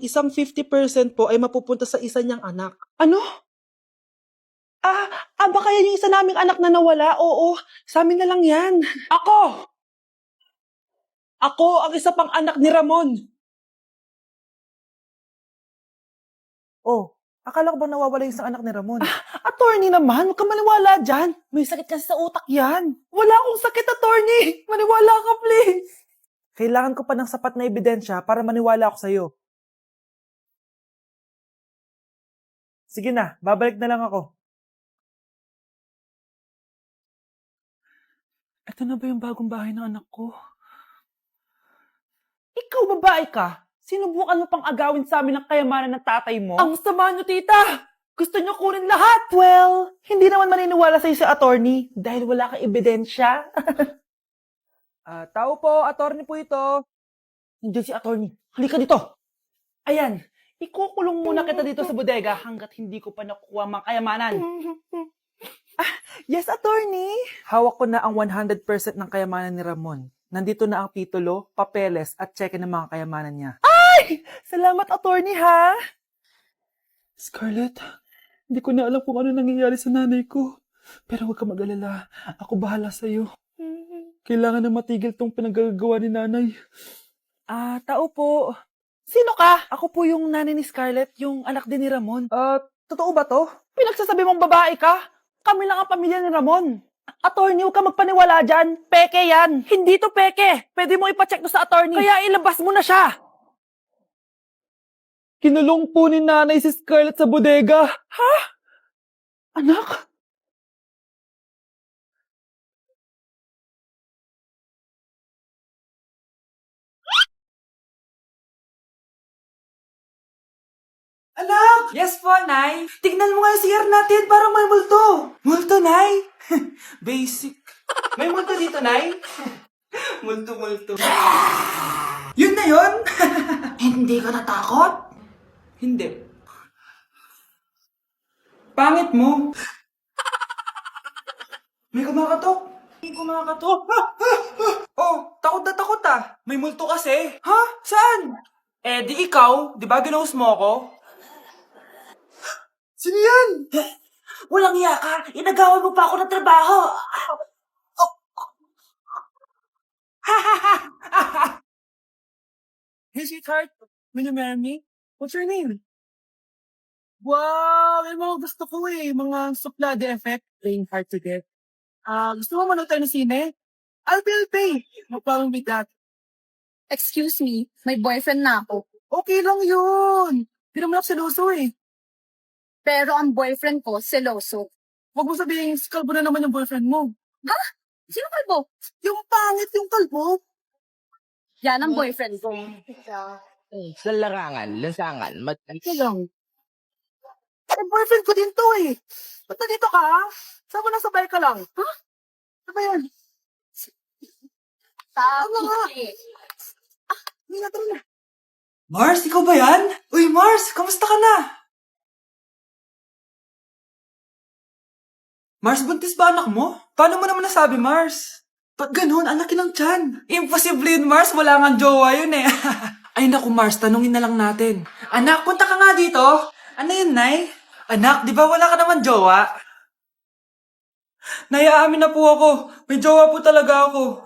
isang 50% po ay mapupunta sa isa niyang anak. Ano? Baka yan yung isa naming anak na nawala? Oo, sa amin na lang yan. Ako! Ako ang isa pang anak ni Ramon. Oh, akala ko ba nawawala yung isang anak ni Ramon? Attorney naman, huwag ka maniwala dyan. May sakit kasi sa utak yan. Wala akong sakit, attorney. Maniwala ka, please. Kailangan ko pa ng sapat na ebidensya para maniwala ako sa'yo. Sige na, babalik na lang ako. Ito na ba yung bagong bahay ng anak ko? Ikaw, babae ka? Sinubukan mo pang agawin sa amin ang kayamanan ng tatay mo? Ang sama nyo, tita! Gusto nyo kunin lahat? Well, hindi naman maniniwala sa'yo si attorney dahil wala kang ebidensya. Tao po, attorney po ito. Hindi si attorney. Halika dito. Ayan, ikukulong muna kita dito sa bodega hanggat hindi ko pa nakuha mga kayamanan. Yes, attorney. Hawak ko na ang 100% ng kayamanan ni Ramon. Nandito na ang titulo, papeles at cheque ng mga kayamanan niya. Ay! Salamat, attorney, ha? Scarlett, hindi ko na alam kung ano nangyayari sa nanay ko. Pero huwag ka mag-alala. Ako bahala sa'yo. Kailangan na matigil tong pinagagawa ni nanay. Tao po. Sino ka? Ako po yung nanay ni Scarlett, yung anak din ni Ramon. Totoo ba to? Pinagsasabi mong babae ka? Kami lang ang pamilya ni Ramon. Attorney, huwag ka magpaniwala dyan. Peke yan. Hindi to peke. Pwede mo ipacheck to sa attorney. Kaya ilabas mo na siya. Kinulong po ni nanay si Scarlett sa bodega. Ha? Anak? Anak! Yes po, Nay. Tignan mo nga yung CR natin. Parang may multo. Multo, Nay? Basic. May multo dito, Nay? Multo. Yun na yun? Hindi ka natakot? Hindi. Pangit mo. May kumakatok. Oh, takot na takot ah. May multo kasi. Ha? Saan? Di ikaw. Di ba ginost mo ako? Sino yan? Walang iya ka. Inagawan mo pa ako ng trabaho. Hey, sweetheart. Will you marry me? What's your name? Wow! Yung mga gusto ko mga suplade effect. Playing hard to get. Gusto mo manood tayo ng sine? I'll pay. No problem with that. Excuse me, may boyfriend na ako. Okay lang yun. Hindi naman ako seloso Pero ang boyfriend ko, seloso. Huwag mo sabihin, kalbo na naman yung boyfriend mo. Ha? Sino kalbo? Yung pangit yung kalbo. Yan ang boyfriend ko. Sa larangan, lansangan, Ito lang. Boyfriend ko din to Ba't nandito ka? Saan mo nasabay ka lang? Ha? Ano ba yan? Sabi nga. eh. Tara na. Mars, ikaw ba yan? Uy, Mars, kamusta ka na? Mars, buntis ba anak mo? Paano mo naman nasabi, Mars? Ba't ganun? Ang laki ng tiyan. Imposible yun, Mars. Wala nga jowa yun Ay naku, Mars, tanungin na lang natin. Anak, punta ka nga dito. Ano yun, Nay? Anak, di ba wala ka naman jowa? Nay, aamin na po ako. May jowa po talaga ako.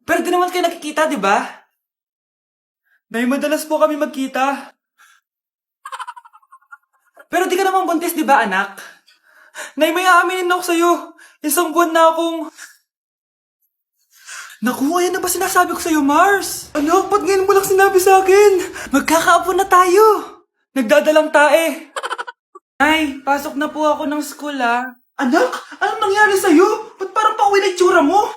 Pero di naman kayo nakikita, di ba? Nay, madalas po kami magkita. Pero di ka naman buntis, di ba, anak? Nay, may aaminin ako sa'yo. Isang buwan na akong... Naku, ayan na ba sinasabi ko sa'yo, Mars? Anak, ba't ngayon mo lang sinabi sa akin? Magkakaapo na tayo. Nagdadalang tae. Nay, pasok na po ako ng school, Anak, anong nangyari sa'yo? Ba't parang pauwi na itsura mo?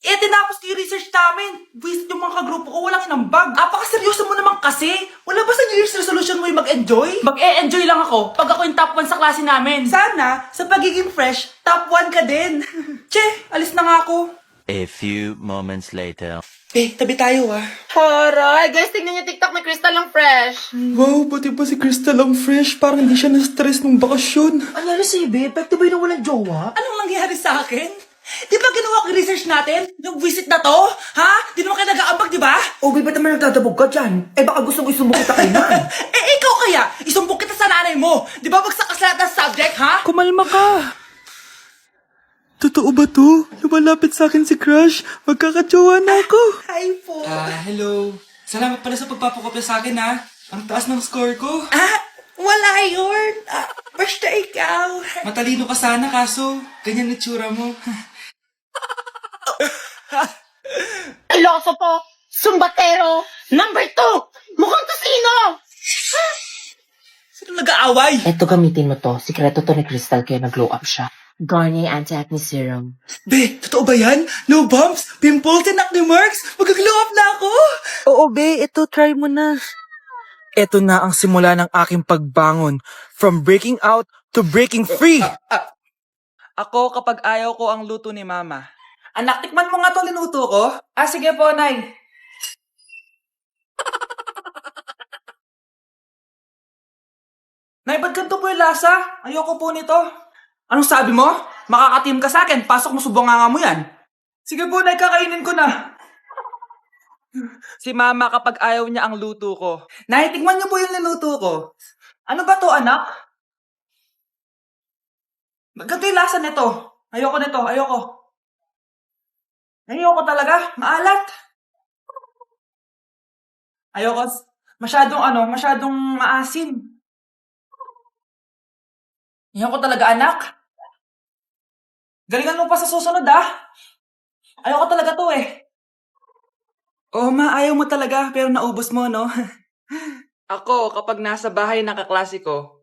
Tinapos ko yung research namin. Visit yung mga kagrupo ko, walang inambag. Apakaseryoso mo naman kasi. Wala ba sa New Year's resolution mo yung mag-enjoy? Mag-e-enjoy lang ako pag ako yung top 1 sa klase namin. Sana, sa pagiging fresh, top 1 ka din. Che, alis na nga ako. A few moments later. Tabi tayo Horay, guys, tingnan niyo TikTok, may crystal lang fresh. Wow, pati pa si Crystal ang fresh. Parang hindi siya na-stress nung bakasyon. Ano si Ibe? Epekto ba yun na walang jowa? Anong nangyari sa akin? Di ba ginawa ko yung research natin? Yung visit na to? Ha? Di naman kayo nag-aambag, di ba? Okay, ba't naman nagdadabog ka dyan? Eh baka gustong isumbong kita kay Nan. Ikaw kaya? Isumbong kita sa nanay mo. Di ba bagsak ka sa lahat ng subject, ha? Kumalma ka. Totoo ba to? Lumalapit sa akin si Crush. Magkakajowa na ako. Hi po. Hello. Salamat pala sa pagpapakopya sa akin, ha? Ang taas ng score ko. Wala yun. Basta ikaw. Matalino ka sana, kaso ganyan na tsura mo. Seloso po! Sumbatero! Number 2! Mukhang kasino! Sino nag-aaway? Eto, gamitin mo to. Sikreto to ni Crystal kaya nag-glow up siya. Garnier Anti-Acne Serum. Be, totoo ba yan? No bumps, pimples, and acne marks? Mag-glow up na ako! Oo, be. Ito, try mo na. Ito na ang simula ng aking pagbangon. From breaking out to breaking free. Ako kapag ayaw ko ang luto ni Mama. Anak, tikman mo nga to linuto ko. Sige po, Nay. Nay, ba't ganito po yung lasa? Ayoko po nito. Anong sabi mo? Makakatim ka sa akin. Pasok mo subonganga mo yan. Sige po, Nay, kakainin ko na. Si Mama kapag ayaw niya ang luto ko. Nay, tingnan niyo po yung niluto ko. Ano ba to, anak? Ganito yung lasa nito. Ayoko nito, ayoko. Ayoko talaga. Maalat. Ayoko. Masyadong maasim. Ayoko talaga, anak. Galingan mo pa sa susunod, Ayoko talaga to, Oo, Ma, ayaw mo talaga, pero naubos mo, no? Ako, kapag nasa bahay ng kaklase ko.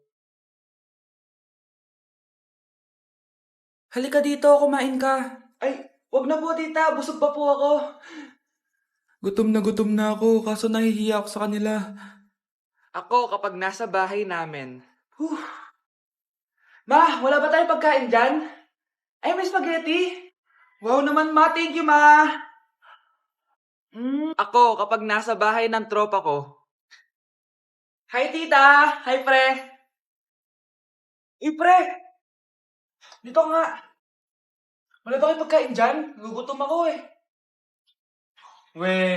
Halika dito, kumain ka. Ay, wag na po, tita. Busog pa po ako. Gutom na ako, kaso nahihiya ako sa kanila. Ako, kapag nasa bahay namin. Ma, wala ba tayong pagkain dyan? Ay, may spaghetti. Wow naman, Ma. Thank you, Ma. Ako, kapag nasa bahay ng tropa ko. Hi, tita! Hi, pre! Pre! Dito nga! Wala ba kayo pagkain dyan? Gugutom ako,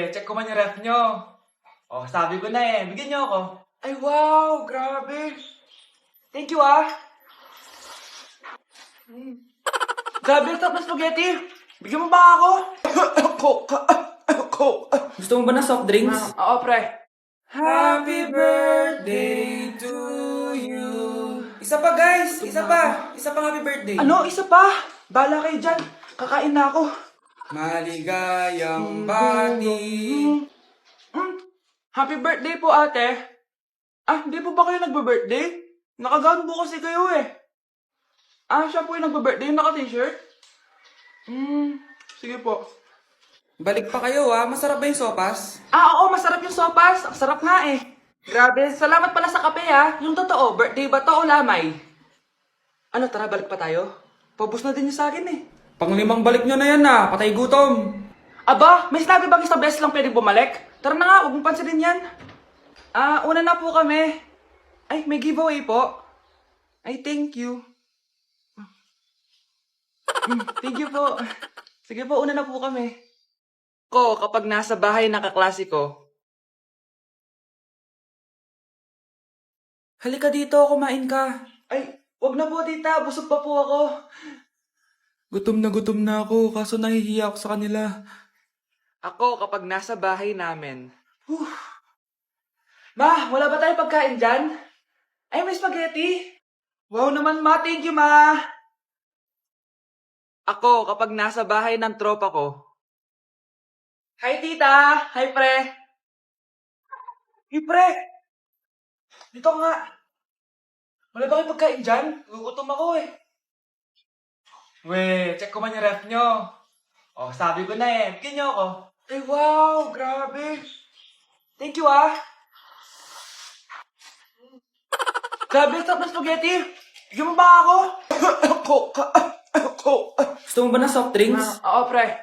check ko man yung ref nyo. Sabi ko na bigyan nyo ako. Ay, wow! Grabe! Thank you, Grabe, ang sarap na spaghetti! Bigyan mo ba ako? Gusto mo ba ng soft drinks? Oo, pre. Happy birthday to you. Isa pa, guys. Isa pa happy birthday. Ano? Isa pa? Bala kayo dyan. Kakain na ako. Maligayang bati. Happy birthday po, ate. Hindi po ba kayo nagbe-birthday? Nakagown po kasi kayo, siya po yung nagbe-birthday. Naka-t-shirt? Sige po. Balik pa kayo, Masarap ba yung sopas? Oo, masarap yung sopas. Sarap nga, Grabe, salamat pala sa kape, Yung totoo, birthday ba to o lamay? Ano, tara, balik pa tayo? Paubos na din yung sa akin, Pang-5 balik nyo na yan, Patay gutom. Aba, may sinabi bang isang beses lang pwedeng bumalik? Tara na nga, huwag mong pansinin yan. Una na po kami. Ay, may giveaway po. Ay, thank you. Thank you po. Sige po, una na po kami. Ko, kapag nasa bahay ng kaklase ko. Halika dito, kumain ka. Ay, wag na po, tita. Busog pa po ako. Gutom na ako, kaso nahihiya ako sa kanila. Ako, kapag nasa bahay namin. Ma, wala ba tayong pagkain dyan? Ay, may spaghetti. Wow naman, Ma. Thank you, Ma. Ako, kapag nasa bahay ng tropa ko. Hi, tita! Hi, pre! Hey, pre! Dito nga! Wala ba kayo pagkain dyan? Gugutom ako, check ko man yung ref nyo. Sabi ko na bigyan nyo ako. Ay, wow! Grabe! Thank you, Grabe, sarap na spaghetti! Bigyan mo ba ako? Gusto mo ba ng soft drinks? Oo, pre.